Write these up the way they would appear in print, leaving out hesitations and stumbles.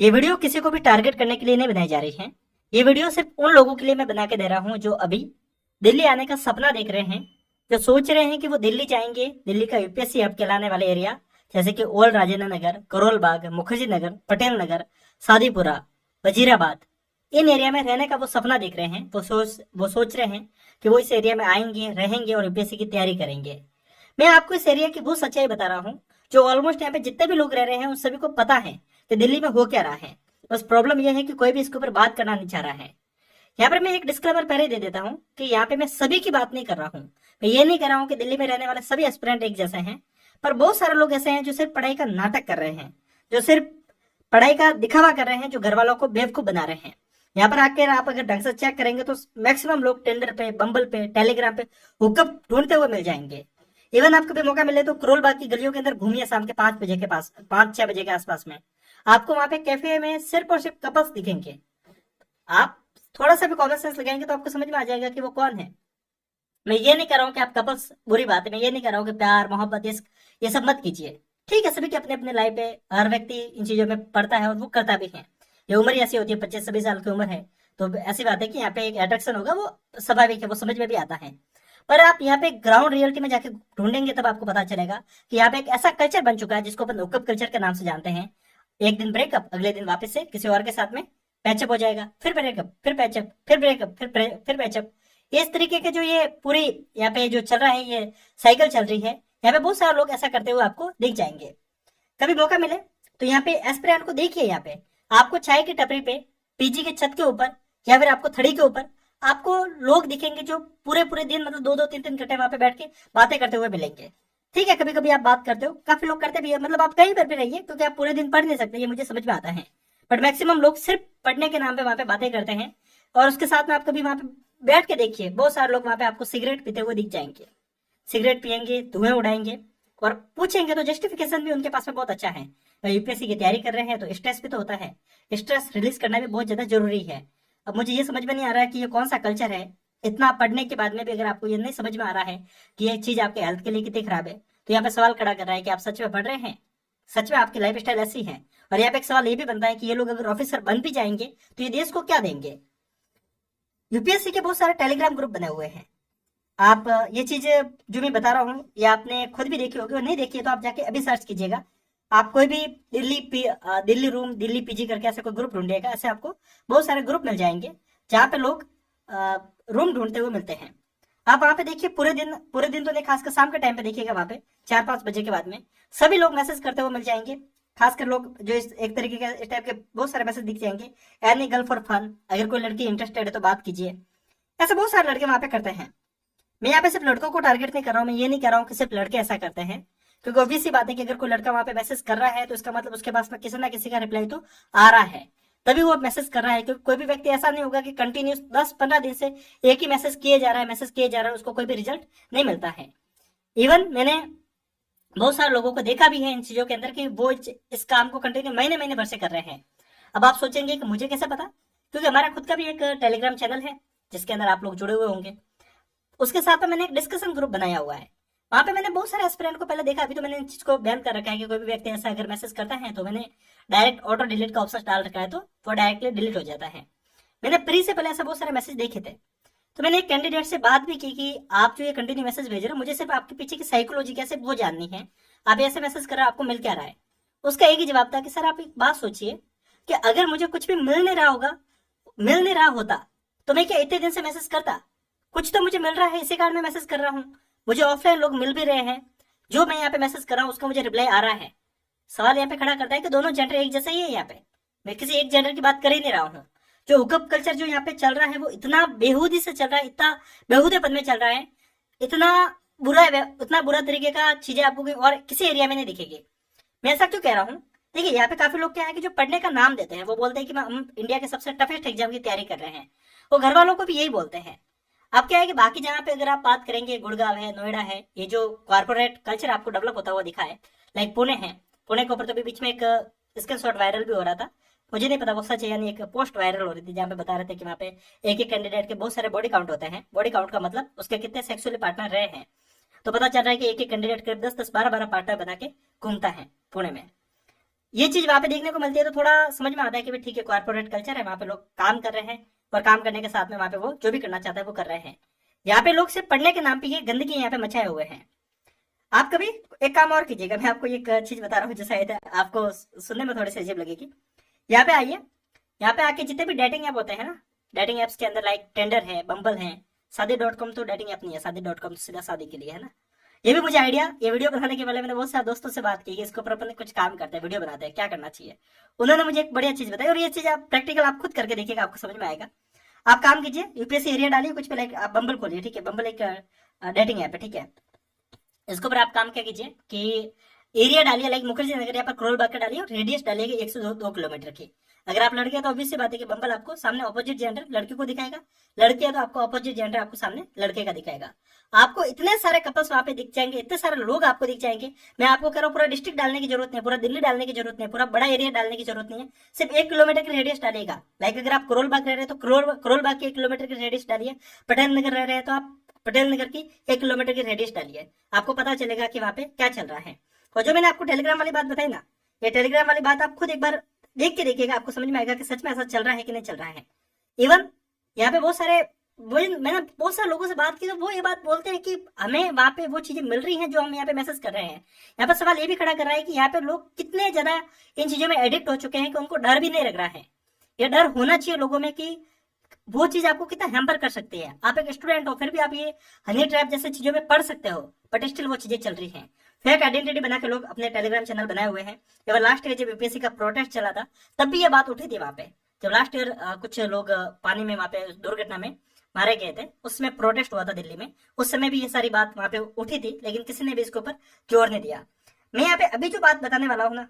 ये वीडियो किसी को भी टारगेट करने के लिए नहीं बनाई जा रही है। ये वीडियो सिर्फ उन लोगों के लिए मैं बना के दे रहा हूँ जो अभी दिल्ली आने का सपना देख रहे हैं, जो सोच रहे हैं कि वो दिल्ली जाएंगे, दिल्ली का यूपीएससी हब कहलाने वाले एरिया जैसे कि ओल्ड राजेंद्र नगर, करोल बाग, मुखर्जी नगर, पटेल नगर, सादीपुरा, वजीराबाद, इन एरिया में रहने का वो सपना देख रहे हैं। वो सोच रहे हैं कि वो इस एरिया में आएंगे, रहेंगे और यूपीएससी की तैयारी करेंगे। मैं आपको इस एरिया की वो सच्चाई बता रहा हूँ जो ऑलमोस्ट यहाँ पे जितने भी लोग रह रहे हैं उन सभी को पता है कि दिल्ली में हो क्या रहा है। बस प्रॉब्लम यह है कि कोई भी इसके ऊपर बात करना नहीं चाह रहा है। यहाँ पर मैं एक डिस्क्लेमर पहले दे देता हूँ कि यहाँ पे मैं सभी की बात नहीं कर रहा हूँ। मैं ये नहीं कह रहा हूँ कि दिल्ली में रहने वाले सभी एस्पिरेंट एक जैसे हैं, पर बहुत सारे लोग ऐसे हैं जो सिर्फ पढ़ाई का नाटक कर रहे हैं, जो सिर्फ पढ़ाई का दिखावा कर रहे हैं, जो घर वालों को बेवकूफ बना रहे हैं। यहाँ पर आकर आप अगर ढंग से चेक करेंगे तो मैक्सिमम लोग टेंडर पे, बम्बल पे, टेलीग्राम पे हुकअप ढूंढते हुए मिल जाएंगे। इवन आपको भी मौका मिले तो करोल बाग की गलियों के अंदर घूमिए शाम के 5 बजे के पास, 5-6 बजे के आसपास में आपको वहां पे कैफे में सिर्फ और सिर्फ कपल्स दिखेंगे। आप थोड़ा सा भी कॉमन सेंस लगाएंगे तो आपको समझ में आ जाएगा कि वो कौन है। मैं ये नहीं कर रहा हूँ कि आप कपल्स बुरी बात है, मैं ये नहीं कर रहा हूँ कि प्यार मोहब्बत ये सब मत कीजिए। ठीक है, सभी के अपने अपने लाइफ है, हर व्यक्ति इन चीजों में पढ़ता है और वो करता भी है। ये उम्र ही ऐसी होती है, 25-26 साल की उम्र है, तो ऐसी बात है कि यहाँ पे एक अट्रैक्शन होगा, वो स्वाभाविक है, वो समझ में भी आता है। पर आप यहाँ पे ग्राउंड रियलिटी में जाके ढूंढेंगे तब आपको पता चलेगा कि यहाँ पे एक ऐसा कल्चर बन चुका है जिसको अपन हुकअप कल्चर के नाम से जानते हैं। एक दिन ब्रेकअप, अगले दिन वापस से किसी और के साथ में पैचअप हो जाएगा, फिर ब्रेकअप, फिर पैचअप, फिर ब्रेकअप, फिर पैचअप। इस तरीके के जो ये पूरी यहाँ पे जो चल रहा है, ये साइकिल चल रही है। यहाँ पे बहुत सारे लोग ऐसा करते हुए आपको दिख जाएंगे। कभी मौका मिले तो यहाँ पे एस्पिरेंट को देखिए। यहाँ पे आपको चाय की टपरी पे, पीजी के छत के ऊपर या फिर आपको थड़ी के ऊपर आपको लोग दिखेंगे जो पूरे पूरे दिन, मतलब 2-2, 3-3 घंटे वहां पे बैठ के बातें करते हुए मिलेंगे। ठीक है, कभी कभी आप बात करते हो, काफी लोग करते भी है, मतलब आप कहीं पर भी रहिए क्योंकि आप पूरे दिन पढ़ नहीं सकते, ये मुझे समझ में आता है। बट मैक्सिमम लोग सिर्फ पढ़ने के नाम पे वहां पे बातें करते हैं। और उसके साथ में आप कभी वहां पे बैठ के देखिए, बहुत सारे लोग वहां पे आपको सिगरेट पीते हुए दिख जाएंगे। सिगरेट पियेंगे, धुएं उड़ाएंगे और पूछेंगे तो जस्टिफिकेशन भी उनके पास में बहुत अच्छा है। यूपीएससी की तैयारी कर रहे हैं तो स्ट्रेस भी तो होता है, स्ट्रेस रिलीज करना भी बहुत ज्यादा जरूरी है। अब मुझे ये समझ में नहीं आ रहा है कि ये कौन सा कल्चर है। इतना पढ़ने के बाद में भी अगर आपको ये नहीं समझ में आ रहा है कि ये चीज आपके हेल्थ के लिए कितनी खराब है, तो यहाँ पे सवाल खड़ा कर रहा है कि आप सच में पढ़ रहे हैं, सच में आपकी लाइफ स्टाइल ऐसी है। और यहाँ पे एक सवाल ये भी बनता है कि ये लोग अगर ऑफिसर बन भी जाएंगे तो ये देश को क्या देंगे। यूपीएससी के बहुत सारे टेलीग्राम ग्रुप बने हुए हैं। आप ये चीज जो मैं बता रहा हूँ ये आपने खुद भी देखी होगी, और नहीं देखी है तो आप जाके अभी सर्च कीजिएगा। आप कोई भी दिल्ली रूम, दिल्ली पीजी करके ऐसे कोई ग्रुप ढूंढिएगा, ऐसे आपको बहुत सारे ग्रुप मिल जाएंगे जहाँ पे लोग रूम ढूंढते हुए मिलते हैं। आप वहां पे देखिए, पूरे दिन तो नहीं, खासकर शाम के टाइम पे देखिएगा, वहां पे 4-5 बजे के बाद में सभी लोग मैसेज करते हुए मिल जाएंगे। खासकर लोग जो इस एक तरीके के इस टाइप के बहुत सारे मैसेज दिख जाएंगे। एनी गर्ल फॉर फन, अगर कोई लड़की इंटरेस्टेड है तो बात कीजिए। ऐसे बहुत सारे लड़के वहां पे करते हैं। मैं यहाँ पे सिर्फ लड़कों को टारगेट नहीं कर रहा हूँ, मैं ये नहीं कह रहा हूँ कि सिर्फ लड़के ऐसा करते हैं, क्योंकि ऑब्वियस सी बात है कि अगर कोई लड़का वहां पे मैसेज कर रहा है तो इसका मतलब उसके पास में किसी ना किसी का रिप्लाई तो आ रहा है, तभी वो मैसेज कर रहा है। क्योंकि कोई भी व्यक्ति ऐसा नहीं होगा कि कंटिन्यूस 10-15 दिन से एक ही मैसेज किए जा रहा है, मैसेज किए जा रहा है, उसको कोई भी रिजल्ट नहीं मिलता है। इवन मैंने बहुत सारे लोगों को देखा भी है इन चीजों के अंदर कि वो इस काम को कंटिन्यू महीने महीने भर से कर रहे हैं। अब आप सोचेंगे कि मुझे कैसे पता, क्योंकि हमारा खुद का भी एक टेलीग्राम चैनल है जिसके अंदर आप लोग जुड़े हुए होंगे। उसके साथ में मैंने एक डिस्कशन ग्रुप बनाया हुआ है। वहां पे मैंने बहुत सारे एस्पिरेंट को पहले देखा, अभी तो मैंने इन चीज को बैन कर रखा है कि कोई भी व्यक्ति ऐसा अगर मैसेज करता है तो मैंने डायरेक्ट ऑटो डिलीट का ऑप्शन डाल रखा है, तो वो डायरेक्टली डिलीट हो जाता है। मैंने प्री से पहले ऐसे बहुत सारे मैसेज देखे थे, तो मैंने एक कैंडिडेट से बात भी की कि आप जो ये कंटिन्यू मैसेज भेज रहे हो, मुझे सिर्फ आपके पीछे की साइकोलॉजी कैसे वो जाननी है, आप ऐसे मैसेज कर रहे हो, आपको मिल क्या रहा है। उसका एक ही जवाब था कि सर आप एक बात सोचिए कि अगर मुझे कुछ भी मिल नहीं रहा होता तो मैं क्या इतने दिन से मैसेज करता। कुछ तो मुझे मिल रहा है, इसी कारण मैं मैसेज कर रहा हूँ। मुझे ऑफलाइन लोग मिल भी रहे हैं, जो मैं यहाँ पे मैसेज कर रहा हूँ उसका मुझे रिप्लाई आ रहा है। सवाल यहाँ पे खड़ा करता है कि दोनों जेंडर एक जैसा ही है। यहाँ पे मैं किसी एक जेंडर की बात कर ही नहीं रहा हूँ। जो हुकअप कल्चर जो यहाँ पे चल रहा है वो इतना बेहूदी से चल रहा है, इतना बेहूदेपन में चल रहा है, इतना उतना बुरा तरीके का चीजें आपको कहीं और किसी एरिया में नहीं दिखेगी। मैं ऐसा क्यों कह रहा हूँ, देखिए यहाँ पे काफी लोग क्या है कि जो पढ़ने का नाम देते हैं, वो बोलते हैं कि हम इंडिया के सबसे टफेस्ट एग्जाम की तैयारी कर रहे हैं। वो घर वालों को भी यही बोलते हैं। अब क्या है कि बाकी जगह पे अगर आप बात करेंगे, गुड़गांव है, नोएडा है, ये जो कॉर्पोरेट कल्चर आपको डेवलप होता हुआ दिखा है, लाइक पुणे है, पुणे के ऊपर तो भी बीच में एक स्क्रीनशॉट वायरल भी हो रहा था। मुझे नहीं पता वो सच है, यानी एक पोस्ट वायरल हो रही थी जहाँ पे बता रहे थे कि वहाँ पे एक एक कैंडिडेट के बहुत सारे बॉडी काउंट होते हैं। बॉडी काउंट का मतलब उसके कितने सेक्सुअली पार्टनर रहे हैं। तो पता चल रहा है कि एक एक कैंडिडेट के 10-10, 12-12 पार्टनर बना के घूमता है पुणे में। ये चीज वहां पे देखने को मिलती है, तो थोड़ा समझ में आता है कि भाई ठीक है, कॉर्पोरेट कल्चर है, वहां पे लोग काम कर रहे हैं और काम करने के साथ में वहां पे वो जो भी करना चाहता है वो कर रहे हैं। यहाँ पे लोग सिर्फ पढ़ने के नाम पे ये गंदगी यहाँ पे मचाए हुए हैं। आप कभी एक काम और कीजिएगा, मैं आपको एक चीज बता रहा हूँ जो शायद आपको सुनने में थोड़ी सी अजीब लगेगी। यहाँ पे आइए, यहाँ पे आके जितने भी डेटिंग ऐप होते हैं ना, डेटिंग एप्स के अंदर लाइक टेंडर है, बम्बल है, शादी.com तो डेटिंग ऐप नहीं है, शादी.com तो सीधा शादी के लिए है ना। ये भी मुझे आइडिया, ये वीडियो बनाने के पहले मैंने बहुत सारे दोस्तों से बात की कि इसके ऊपर अपन कुछ काम करते हैं, वीडियो बनाते हैं, क्या करना चाहिए। उन्होंने मुझे एक बढ़िया चीज बताई, और ये चीज आप प्रैक्टिकल आप खुद करके देखिएगा, आपको समझ में आएगा। आप काम कीजिए, यूपीएससी एरिया डालिए कुछ पे, लाइक आप बम्बल खोलिए, ठीक है, बम्बल एक डेटिंग ऐप है, ठीक है। इसके ऊपर आप काम क्या कीजिए कि एरिया डालिए, लाइक मुखर्जी नगर यहाँ पर करोल बाग का डालिए, और रेडियस डालिएगा 102 किलोमीटर की। अगर आप लड़के हैं तो ऑब्वियस सी बात है कि बम्बल आपको सामने ऑपोजिट जेंडर लड़की को दिखाएगा, लड़के है तो आपको ऑपोजिट जेंडर आपको सामने लड़के का दिखाएगा। आपको इतने सारे कपल्स वहां पे दिख जाएंगे, इतने सारे लोग आपको दिख जाएंगे। मैं आपको कह रहा हूँ पूरा डिस्ट्रिक्ट डालने की जरूरत नहीं, पूरा दिल्ली डालने की जरूरत नहीं, पूरा बड़ा एरिया डालने की जरूरत नहीं है, सिर्फ 1 किलोमीटर की रेडियस डालिएगा। लाइक अगर आप करोल बाग रह रहे हैं तो करोल बाग की 1 किलोमीटर की रेडियस डालिए, पटेल नगर रह रहे हैं तो आप पटेल नगर की 1 किलोमीटर की रेडियस डालिए। आपको पता चलेगा कि वहां पे क्या चल रहा है। और जो मैंने आपको टेलीग्राम वाली बात बताई ना, ये टेलीग्राम वाली बात आप खुद एक बार देख के देखिएगा, आपको समझ में आएगा कि सच में ऐसा चल रहा है कि नहीं चल रहा है। इवन यहाँ पे बहुत सारे मैंने बहुत सारे लोगों से बात की तो वो ये बात बोलते हैं कि हमें वहां पे वो चीजें मिल रही हैं जो हम यहाँ पे मैसेज कर रहे हैं। यहाँ पर सवाल ये भी खड़ा कर रहा है कि यहाँ पे लोग कितने ज्यादा इन चीजों में एडिक्ट हो चुके हैं कि उनको डर भी नहीं लग रहा है। ये डर होना चाहिए लोगों में कि वो चीज आपको कितना हैम्पर कर सकती है। आप एक स्टूडेंट हो फिर भी आप ये हनी ट्रैप जैसे चीजों में पढ़ सकते हो, बट स्टिल वो चीजें चल रही हैं। फेक आइडेंटिटी बना के लोग अपने टेलीग्राम चैनल बनाए हुए हैं। जब लास्ट ईयर जब यूपीएससी का प्रोटेस्ट चला था तब भी ये बात उठी थी वहां पे। जब लास्ट ईयर कुछ लोग पानी में वहां पे दुर्घटना में मारे गए थे, उसमें प्रोटेस्ट हुआ था दिल्ली में, उस समय भी ये सारी बात वहां पे उठी थी, लेकिन किसी ने भी इसके ऊपर जोर नहीं दिया। मैं यहाँ पे अभी जो बात बताने वाला हूँ ना,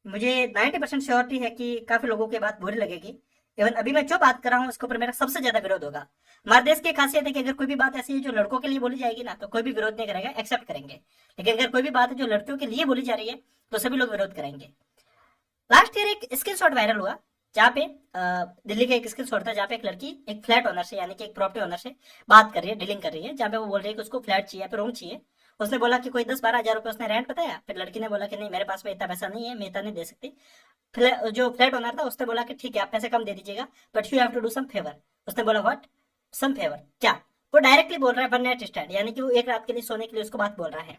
मुझे 90% श्योरिटी है कि काफी लोगों की बात बुरी लगेगी। इवन अभी मैं जो बात कर रहा हूँ उसके ऊपर मेरा सबसे ज्यादा विरोध होगा। हमारे देश की खासियत है कि अगर कोई भी बात ऐसी है जो लड़कों के लिए बोली जाएगी ना तो कोई भी विरोध नहीं करेगा, एक्सेप्ट करेंगे। लेकिन अगर कोई भी बात है जो लड़कियों के लिए बोली जा रही है तो सभी लोग विरोध करेंगे। लास्ट ईयर एक स्क्रीनशॉट वायरल हुआ जहाँ पे दिल्ली का एक स्क्रीनशॉट था जहाँ पे एक लड़की एक फ्लैट ओनर से, यानी कि एक प्रॉपर्टी ओनर से बात कर रही है, डीलिंग कर रही है, जहाँ पे वो बोल रही है कि उसको फ्लैट चाहिए, रूम चाहिए। उसने बोला कि कोई 10-12 हजार रुपए उसने रेंट बताया, फिर लड़की ने बोला कि नहीं मेरे पास में इतना पैसा नहीं है, मैं इतना नहीं दे सकती। जो फ्लैट ओनर था उसने बोला कि ठीक है आप पैसे कम दे दीजिएगा, but you have to do some favour. उसने बोला व्हाट, सम फेवर क्या? वो डायरेक्टली बोल रहा है वन नाइट स्टैंड, यानी कि वो एक रात के लिए सोने के लिए उसको बात बोल रहा है।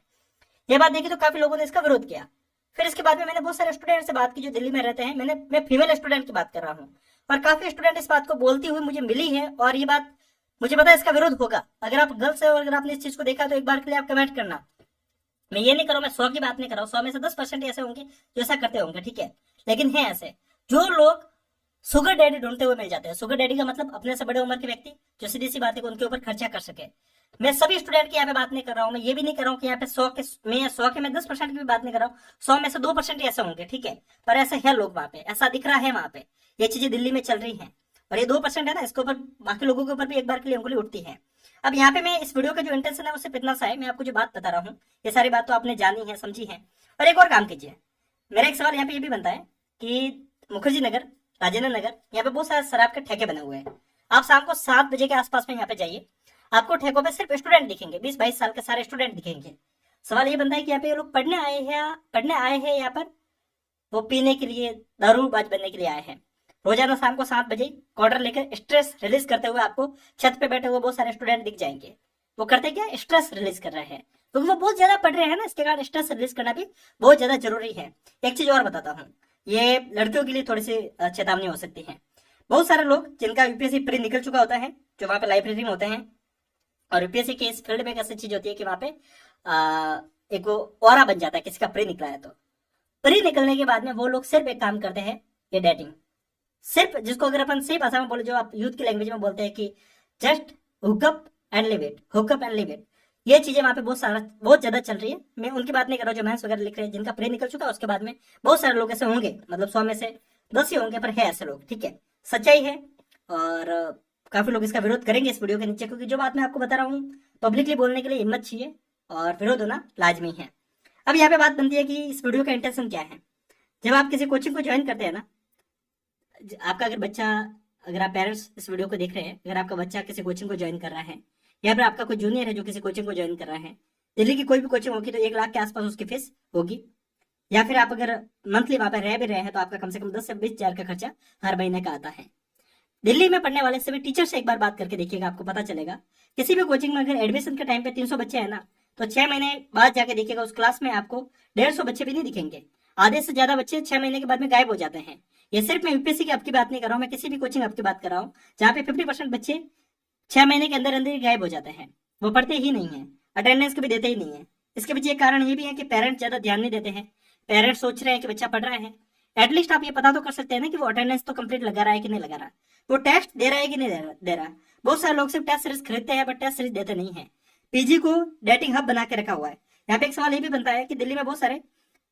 ये बात देखी तो काफी लोगों ने इसका विरोध किया। फिर इसके बाद में मैंने बहुत सारे स्टूडेंट से बात की जो दिल्ली में रहते हैं, मैं फीमेल स्टूडेंट की बात कर रहा हूँ, और काफी स्टूडेंट इस बात को बोलती हुई मुझे मिली है, और ये बात मुझे पता है इसका विरोध होगा। अगर आप गर्ल्स है और अगर आपने इस चीज को देखा तो एक बार के लिए आप कमेंट करना। मैं ये नहीं कर रहा हूँ, मैं 100 की बात नहीं कर रहा हूँ, 100 में से 10% ऐसे होंगे जो ऐसा करते होंगे, ठीक है। लेकिन है ऐसे जो लोग सुगर डैडी ढूंढते हुए मिल जाते हैं। सुगर डैडी का मतलब अपने से बड़े उम्र के व्यक्ति जो सीधी सी बात है कि उनके ऊपर खर्चा कर सके। मैं सभी स्टूडेंट की यहाँ पे बात नहीं कर रहा हूँ, मैं ये भी नहीं कर रहा हूँ कि यहाँ पे 100 के मैं 10% की भी बात नहीं कर रहा हूँ, 100 में से 2% ऐसे होंगे, ठीक है। पर ऐसे है लोग वहां पे, ऐसा दिख रहा है वहां पे, ये चीजें दिल्ली में चल रही है। और ये 2% है ना, इसके ऊपर बाकी लोगों के ऊपर भी एक बार के लिए उंगली उठती है। अब यहाँ पे मैं इस वीडियो का जो इंटेंशन है वो सिर्फ इतना सा है, मैं आपको जो बात बता रहा हूँ ये सारी बात तो आपने जानी है, समझी है। और एक और काम कीजिए, मेरा एक सवाल यहाँ पे ये भी बनता है कि मुखर्जी नगर, राजेंद्र नगर, यहाँ पे बहुत सारे शराब के ठेके बने हुए हैं। आप शाम को 7 बजे के आसपास में यहाँ पे जाइए, आपको ठेकों पे सिर्फ स्टूडेंट दिखेंगे, 20-22 साल के सारे स्टूडेंट दिखेंगे। सवाल ये बनता है कि यहाँ पे ये लोग पढ़ने आए हैं यहाँ पर वो पीने के लिए, दारूबाज बनने के लिए आए हैं। रोजाना शाम को 7 बजे क्वार्टर लेकर स्ट्रेस रिलीज करते हुए आपको छत पे बैठे हुए बहुत सारे स्टूडेंट दिख जाएंगे। वो करते क्या, स्ट्रेस रिलीज कर रहे हैं, क्योंकि वो बहुत ज्यादा पढ़ रहे हैं ना, इसके कारण स्ट्रेस रिलीज करना भी बहुत ज्यादा जरूरी है। एक चीज और बताता हूँ, ये लड़कियों के लिए थोड़ी सी चेतावनी हो सकती है। बहुत सारे लोग जिनका यूपीएससी प्री निकल चुका होता है, जो वहां पे लाइब्रेरी में होते हैं, और यूपीएससी के इस फील्ड में एक ऐसी चीज होती है कि वहां पे एक वो ऑरा बन जाता है किसी का प्री निकला है तो। प्री निकलने के बाद में वो लोग सिर्फ एक काम करते हैं, ये डेटिंग। सिर्फ जिसको अगर अपन सही भाषा में बोले, जो आप यूथ की लैंग्वेज में बोलते हैं कि just hookup and live it, hookup and live it. ये चीजें वहां पे बहुत ज्यादा चल रही है। मैं उनकी बात नहीं कर रहा हूँ जो मैथ्स वगैरह लिख रहे हैं, जिनका प्रे निकल चुका है उसके बाद में बहुत सारे लोग ऐसे होंगे, मतलब 100 में से 10 ही होंगे, पर है ऐसे लोग, ठीक है, सच्चाई है। और काफी लोग इसका विरोध करेंगे इस वीडियो के नीचे, क्योंकि जो बात मैं आपको बता रहा हूँ पब्लिकली बोलने के लिए हिम्मत चाहिए और विरोध होना लाजमी है। अब यहाँ पे बात बनती है कि इस वीडियो का इंटेंशन क्या है। जब आप किसी कोचिंग को ज्वाइन करते हैं ना, आपका अगर बच्चा, अगर आप पेरेंट्स इस वीडियो को देख रहे हैं, अगर आपका बच्चा किसी कोचिंग को ज्वाइन कर रहा है, या फिर आपका कोई जूनियर है जो किसी कोचिंग को ज्वाइन कर रहा है, दिल्ली की कोई भी कोचिंग होगी तो 1 लाख के आसपास उसकी फीस होगी। या फिर आप अगर मंथली वहां पे रह भी रहे हैं तो आपका कम से कम 10 से 20 हजार का खर्चा हर महीने का आता है। दिल्ली में पढ़ने वाले सभी टीचर से एक बार बात करके देखिएगा, आपको पता चलेगा। किसी भी कोचिंग में अगर एडमिशन के टाइम पे 300 बच्चे हैं ना, तो 6 महीने बाद जाके देखिएगा उस क्लास में आपको 150 बच्चे भी नहीं दिखेंगे। आधे से ज्यादा बच्चे 6 महीने के बाद में गायब हो जाते हैं। ये सिर्फ मैं यूपीएससी की आपकी बात नहीं कर रहा हूँ, मैं किसी भी कोचिंग आपकी बात कर रहा हूँ जहाँ पे 50% बच्चे 6 महीने के अंदर अंदर ही गायब हो जाते हैं। वो पढ़ते ही नहीं है, अटेंडेंस भी देते ही नहीं है। इसके पीछे एक कारण ये भी है कि पेरेंट्स ज्यादा ध्यान नहीं देते हैं। पेरेंट्स सोच रहे हैं कि बच्चा पढ़ रहा है, एटलीस्ट आप ये पता तो कर सकते हैं ना कि वो अटेंडेंस तो कंप्लीट लगा रहा है कि नहीं लगा रहा, वो टेस्ट दे रहा है कि नहीं दे रहा। बहुत सारे लोग सिर्फ टेस्ट सीरीज खरीदते हैं बट टेस्ट सीरीज देते नहीं है। पीजी को डेटिंग हब बना के रखा हुआ है। यहाँ पे एक सवाल ये भी बनता है कि दिल्ली में बहुत सारे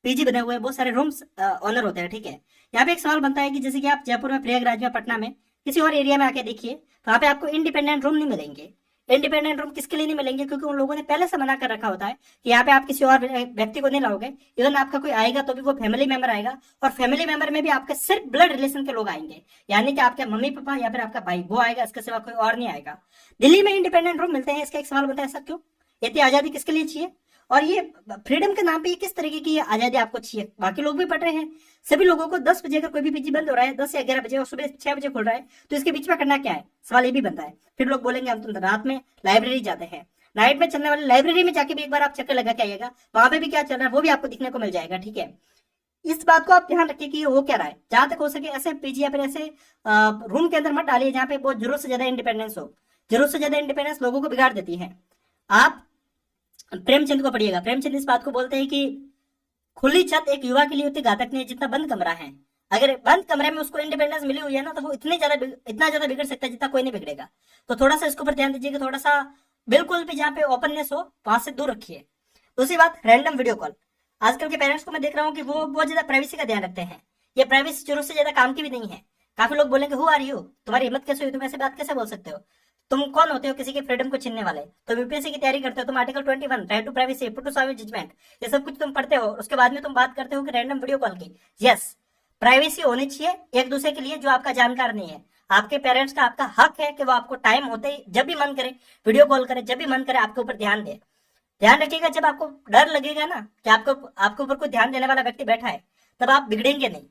पीजी बने हुए हैं, बहुत सारे रूम्स ऑनर होते हैं, ठीक है। यहाँ पे एक सवाल बनता है कि जैसे कि आप जयपुर में, प्रयागराज में, पटना में किसी और एरिया में आके देखिए, तो वहाँ पे आपको इंडिपेंडेंट रूम नहीं मिलेंगे। इंडिपेंडेंट रूम किसके लिए नहीं मिलेंगे? क्योंकि उन लोगों ने पहले से मना कर रखा होता है कि यहाँ पे आप किसी और व्यक्ति को नहीं लाओगे। इवन आपका कोई आएगा तो भी वो फैमिली मेंबर आएगा, और फैमिली मेंबर में भी आपके सिर्फ ब्लड रिलेशन के लोग आएंगे, यानी कि आपके मम्मी पापा या फिर आपका भाई, वो आएगा, इसके सिवा कोई और नहीं आएगा। दिल्ली में इंडिपेंडेंट रूम मिलते हैं, इसका एक सवाल बनता है, ऐसा क्यों? इतनी आजादी किसके लिए चाहिए? और ये फ्रीडम के नाम पे ये किस तरीके की आजादी आपको चाहिए? बाकी लोग भी पढ़ रहे हैं, सभी लोगों को 10 बजे अगर कोई भी पीजी बंद हो रहा है, 10 या 11 बजे, और सुबह 6 बजे खुल रहा है, तो इसके बीच में करना क्या है? सवाल ये भी बनता है। फिर लोग बोलेंगे हम तो रात में लाइब्रेरी जाते हैं, नाइट में चलने वाली लाइब्रेरी में जाके भी एक बार आप चक्कर लगा के आइएगा, वहां पे भी क्या चल रहा है वो भी आपको दिखने को मिल जाएगा, ठीक है। इस बात को आप ध्यान रखिए कि हो क्या रहा है। जहां तक हो सके ऐसे पीजी या फिर ऐसे रूम के अंदर मत डालिए जहाँ पे बहुत जरूरत से ज्यादा इंडिपेंडेंस हो। जरूरत से ज्यादा इंडिपेंडेंस लोगों को बिगाड़ देती है। आप प्रेमचंद को पढ़िएगा, प्रेमचंद इस बात को बोलते हैं कि खुली छत एक युवा के लिए उतनी घातक नहीं है जितना बंद कमरा है। अगर बंद कमरे में उसको इंडिपेंडेंस मिली हुई है ना, तो वो इतना ज्यादा बिगड़ सकता है जितना कोई नहीं बिगड़ेगा। तो थोड़ा सा इसके ऊपर ध्यान दीजिए कि थोड़ा सा बिल्कुल भी जहाँ पे ओपननेस हो वहां से दूर रखिए। दूसरी बात, रैंडम वीडियो कॉल। आजकल के पेरेंट्स को मैं देख रहा हूँ कि वो बहुत ज्यादा प्राइवेसी का ध्यान रखते हैं। ये प्राइवेसी जरूरत से ज्यादा काम की भी नहीं है। काफी लोग बोलेंगे हु आर यू, तुम्हारी हिम्मत कैसे हुई, तुम ऐसे बात कैसे बोल सकते हो, तुम कौन होते हो किसी के फ्रीडम को छीनने वाले? तुम यूपीएससी की तैयारी करते हो, तुम article 21 right to privacy, Puttaswamy judgement, ये सब कुछ तुम पढ़ते हो, उसके बाद में तुम बात करते हो कि रैंडम वीडियो कॉल की। यस, प्राइवेसी होनी चाहिए एक दूसरे के लिए जो आपका जानकार नहीं है। आपके पेरेंट्स का आपका हक है कि वो आपको टाइम होते ही जब भी मन करे वीडियो कॉल करे, जब भी मन करे आपके ऊपर ध्यान दे। ध्यान रखिएगा, जब आपको डर लगेगा ना कि आपके ऊपर कोई ध्यान देने वाला व्यक्ति बैठा है, तब आप बिगड़ेंगे नहीं।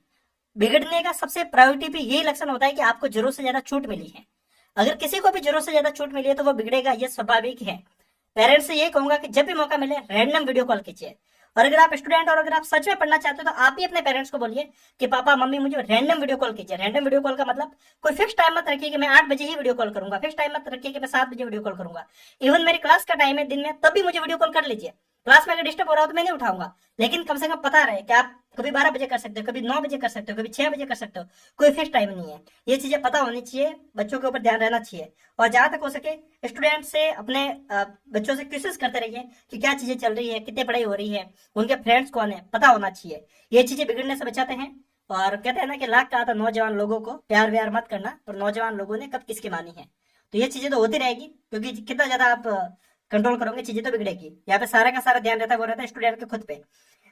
बिगड़ने का सबसे प्रायोरिटी पे यही लक्षण होता है कि आपको जरूरत से ज्यादा छूट मिली है। अगर किसी को भी जरूरत से ज्यादा छूट मिली है तो वो बिगड़ेगा, ये स्वाभाविक है। पेरेंट्स से यही कहूंगा कि जब भी मौका मिले रैंडम वीडियो कॉल कीजिए। और अगर आप स्टूडेंट और अगर आप सच में पढ़ना चाहते हो तो आप भी अपने पेरेंट्स को बोलिए कि पापा मम्मी मुझे रैंडम वीडियो कॉल कीजिए। रैंडम वीडियो कॉल का मतलब कोई फिक्स टाइम मत रखिए कि मैं 8 बजे ही वीडियो कॉल करूंगा, फिक्स टाइम मत रखिए कि मैं 7 बजे वीडियो कॉल करूंगा। इवन मेरी क्लास का टाइम है दिन में, तब भी मुझे वीडियो कॉल कर लीजिए। क्लास में अगर डिस्टर्ब हो रहा हो तो मैं नहीं उठाऊंगा, लेकिन कम से कम पता रहे कि आप कभी 12 बजे कर सकते हो, कभी 9 बजे कर सकते हो, कभी 6 बजे कर सकते हो, कोई फिक्स टाइम नहीं है। ये चीजें पता होनी चाहिए, बच्चों के ऊपर ध्यान रहना चाहिए। और जहां तक हो सके स्टूडेंट से अपने बच्चों से क्वेश्चंस करते रहिए कि क्या चीजें चल रही है, कितनी पढ़ाई हो रही है, उनके फ्रेंड्स कौन है, पता होना चाहिए। ये चीजें बिगड़ने से बचाते हैं। और कहते हैं ना कि लाख कहा था नौजवान लोगों को प्यार व्यार मत करना, और नौजवान लोगों ने कब किसकी मानी है। तो ये चीजें तो होती रहेगी, क्योंकि कितना ज्यादा आप कंट्रोल करोगे चीजें तो बिगड़ेगी। यहाँ पे सारा का सारा ध्यान रहता है, वो रहता है स्टूडेंट के खुद पे।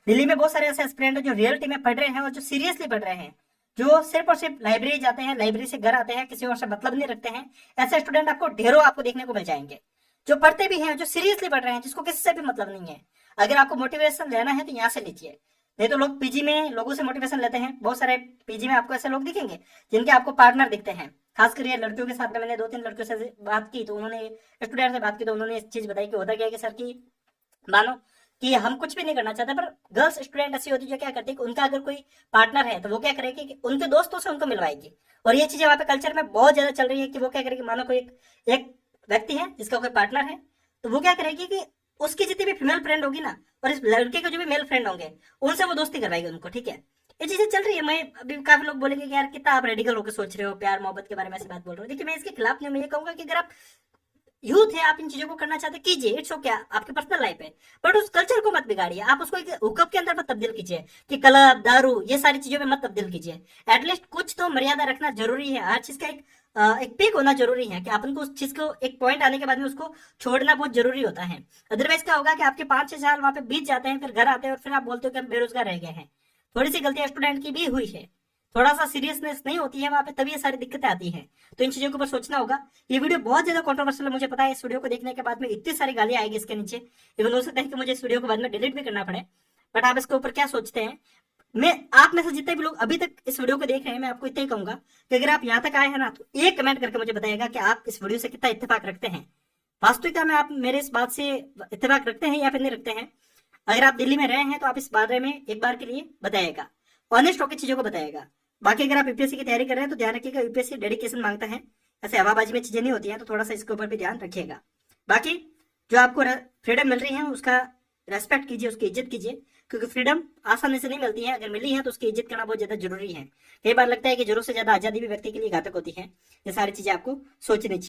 दिल्ली में बहुत सारे ऐसे एस्पिरेंट हैं जो रियलिटी में पढ़ रहे हैं और जो सीरियसली पढ़ रहे हैं, जो सिर्फ और सिर्फ लाइब्रेरी जाते हैं, लाइब्रेरी से घर आते हैं, किसी और से मतलब नहीं रखते हैं। ऐसे स्टूडेंट आपको ढेरों आपको देखने को मिल जाएंगे, जो पढ़ते भी हैं, जो सीरियसली पढ़ रहे हैं, जिसको किसी से भी मतलब नहीं है। अगर आपको मोटिवेशन लेना है तो यहाँ से लीजिए, नहीं तो लोग पीजी में लोगों से मोटिवेशन लेते हैं। बहुत सारे पीजी में आपको ऐसे लोग दिखेंगे जिनके आपको पार्टनर दिखते हैं। खासकर ये लड़कियों के साथ में मैंने 2-3 लड़कियों से बात की, तो उन्होंने स्टूडेंट से बात की तो उन्होंने इस चीज बताई कि होता क्या है कि सर की मानो कि हम कुछ भी नहीं करना चाहते, पर गर्ल्स स्टूडेंट ऐसी होती है जो क्या करती है कि उनका अगर कोई पार्टनर है तो वो क्या करेगी कि उनके दोस्तों से उनको मिलवाएगी। और ये चीजें वहां पे कल्चर में बहुत ज्यादा चल रही है कि वो क्या करेगी, मानो कोई एक व्यक्ति है जिसका कोई पार्टनर है, तो वो क्या करेगी कि उसकी जितनी भी फीमेल फ्रेंड होगी ना, और इस लड़के के जो भी मेल फ्रेंड होंगे, उनसे वो दोस्ती करवाएगी उनको, ठीक है। ये चीजें चल रही है। मैं अभी काफी लोग बोलेंगे कि यार कितना आप रेडिकल होकर सोच रहे हो, प्यार मोहब्बत के बारे में ऐसी बात बोल रहे हो। देखिए मैं इसके खिलाफ नहीं, मैं ये कहूंगा कि अगर आप यूथ है, आप इन चीजों को करना चाहते कीजिए, इट्स ओके, आपकी पर्सनल लाइफ है, बट उस कल्चर को मत बिगाड़िए। आप उसको एक हुकअप के अंदर मत तब्दील कीजिए कि क्लब दारू ये सारी चीजों में मत तब्दील कीजिए। एटलीस्ट कुछ तो मर्यादा रखना जरूरी है। हर चीज का एक पीक होना जरूरी है कि अपन को उस चीज को एक पॉइंट आने के बाद में उसको छोड़ना बहुत जरूरी होता है। अदरवाइज क्या होगा कि आपके 5-6 साल वहां पे बीत जाते हैं, फिर घर आते हैं और फिर आप बोलते हो कि हम बेरोजगार रह गए हैं। थोड़ी सी गलतियां स्टूडेंट की भी हुई है, थोड़ा सा सीरियसनेस नहीं होती है वहां पे, तभी ये सारी दिक्कतें आती हैं। तो इन चीजों के ऊपर सोचना होगा। ये वीडियो बहुत ज्यादा कंट्रोवर्शियल है, मुझे पता है। इस वीडियो को देखने के बाद में इतनी सारी गालियां आएगी इसके नीचे, इवन हो सकता है कि मुझे इस वीडियो को बाद में डिलीट भी करना पड़े, बट आप इसके ऊपर क्या सोचते हैं? मैं आप में से जितने भी लोग अभी तक इस वीडियो को देख रहे हैं, मैं आपको इतना ही कहूंगा कि अगर आप यहाँ तक आए हैं ना, तो एक कमेंट करके मुझे बताइएगा कि आप इस वीडियो से कितना इत्तेफाक रखते हैं। वास्तविकता में आप मेरे इस बात से इत्तेफाक रखते हैं या फिर नहीं रखते हैं? अगर आप दिल्ली में रहे हैं तो आप इस बारे में एक बार के लिए बताइएगा, ऑनेस्ट होकर चीजों को बताइएगा। बाकी अगर आप यूपीएससी की तैयारी कर रहे हैं तो ध्यान रखिएगा, यूपीएससी डेडिकेशन मांगता है, ऐसे हवाबाजी में चीजें नहीं होती हैं, तो थोड़ा सा इसके ऊपर भी ध्यान रखिएगा। बाकी जो आपको फ्रीडम मिल रही है उसका रेस्पेक्ट कीजिए, उसकी इज्जत कीजिए, क्योंकि फ्रीडम आसानी से नहीं मिलती है, अगर मिली है तो उसकी इज्जत करना बहुत ज्यादा जरूरी है। कई बार लगता है कि जरूरत से ज्यादा आजादी भी व्यक्ति के लिए घातक होती है। ये सारी चीजें आपको सोचनी चाहिए।